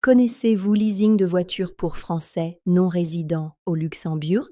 Connaissez-vous leasing de voitures pour Français non résidents au Luxembourg?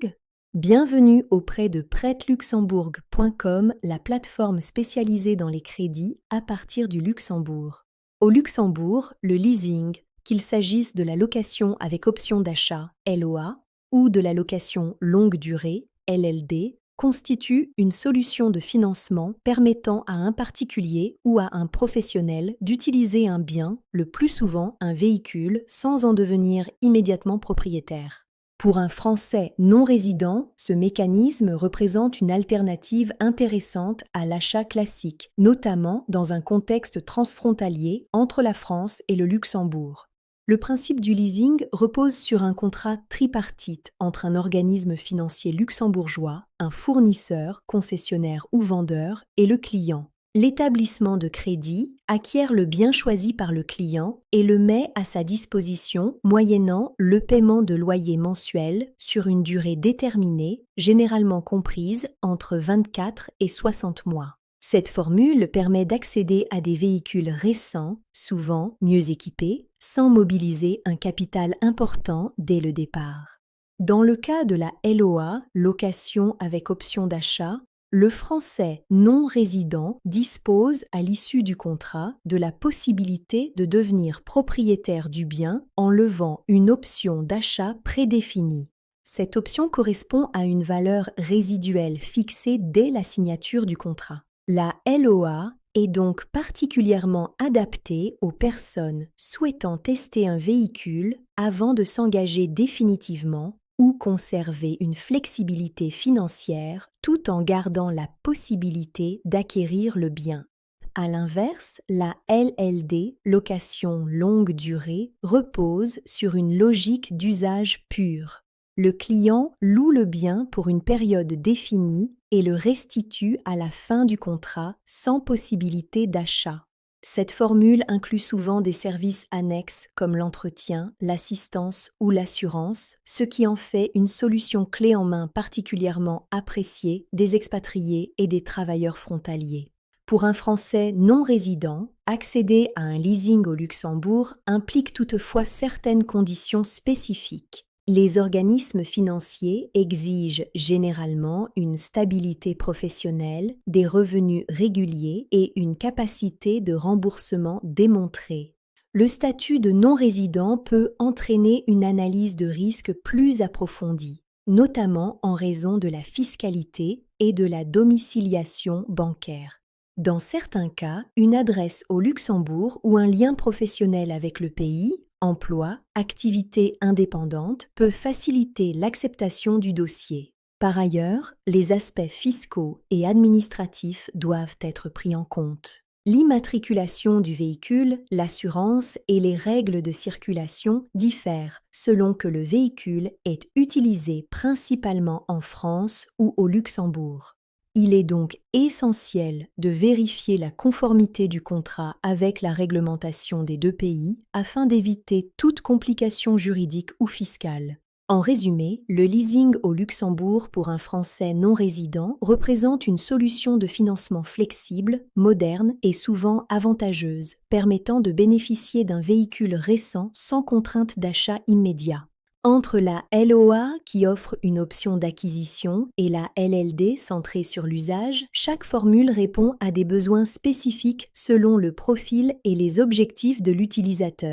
Bienvenue auprès de prêteluxembourg.com, la plateforme spécialisée dans les crédits à partir du Luxembourg. Au Luxembourg, le leasing, qu'il s'agisse de la location avec option d'achat (LOA) ou de la location longue durée (LLD), constitue une solution de financement permettant à un particulier ou à un professionnel d'utiliser un bien, le plus souvent un véhicule, sans en devenir immédiatement propriétaire. Pour un Français non résident, ce mécanisme représente une alternative intéressante à l'achat classique, notamment dans un contexte transfrontalier entre la France et le Luxembourg. Le principe du leasing repose sur un contrat tripartite entre un organisme financier luxembourgeois, un fournisseur, concessionnaire ou vendeur, et le client. L'établissement de crédit acquiert le bien choisi par le client et le met à sa disposition moyennant le paiement de loyer mensuel sur une durée déterminée, généralement comprise entre 24 et 60 mois. Cette formule permet d'accéder à des véhicules récents, souvent mieux équipés, sans mobiliser un capital important dès le départ. Dans le cas de la LOA, location avec option d'achat, le Français non résident dispose, à l'issue du contrat, de la possibilité de devenir propriétaire du bien en levant une option d'achat prédéfinie. Cette option correspond à une valeur résiduelle fixée dès la signature du contrat. La LOA est donc particulièrement adaptée aux personnes souhaitant tester un véhicule avant de s'engager définitivement ou conserver une flexibilité financière tout en gardant la possibilité d'acquérir le bien. À l'inverse, la LLD, location longue durée, repose sur une logique d'usage pur. Le client loue le bien pour une période définie et le restitue à la fin du contrat sans possibilité d'achat. Cette formule inclut souvent des services annexes comme l'entretien, l'assistance ou l'assurance, ce qui en fait une solution clé en main particulièrement appréciée des expatriés et des travailleurs frontaliers. Pour un Français non résident, accéder à un leasing au Luxembourg implique toutefois certaines conditions spécifiques. Les organismes financiers exigent généralement une stabilité professionnelle, des revenus réguliers et une capacité de remboursement démontrée. Le statut de non-résident peut entraîner une analyse de risque plus approfondie, notamment en raison de la fiscalité et de la domiciliation bancaire. Dans certains cas, une adresse au Luxembourg ou un lien professionnel avec le pays, emploi, activité indépendante, peut faciliter l'acceptation du dossier. Par ailleurs, les aspects fiscaux et administratifs doivent être pris en compte. L'immatriculation du véhicule, l'assurance et les règles de circulation diffèrent selon que le véhicule est utilisé principalement en France ou au Luxembourg. Il est donc essentiel de vérifier la conformité du contrat avec la réglementation des deux pays afin d'éviter toute complication juridique ou fiscale. En résumé, le leasing au Luxembourg pour un Français non résident représente une solution de financement flexible, moderne et souvent avantageuse, permettant de bénéficier d'un véhicule récent sans contrainte d'achat immédiat. Entre la LOA qui offre une option d'acquisition et la LLD centrée sur l'usage, chaque formule répond à des besoins spécifiques selon le profil et les objectifs de l'utilisateur.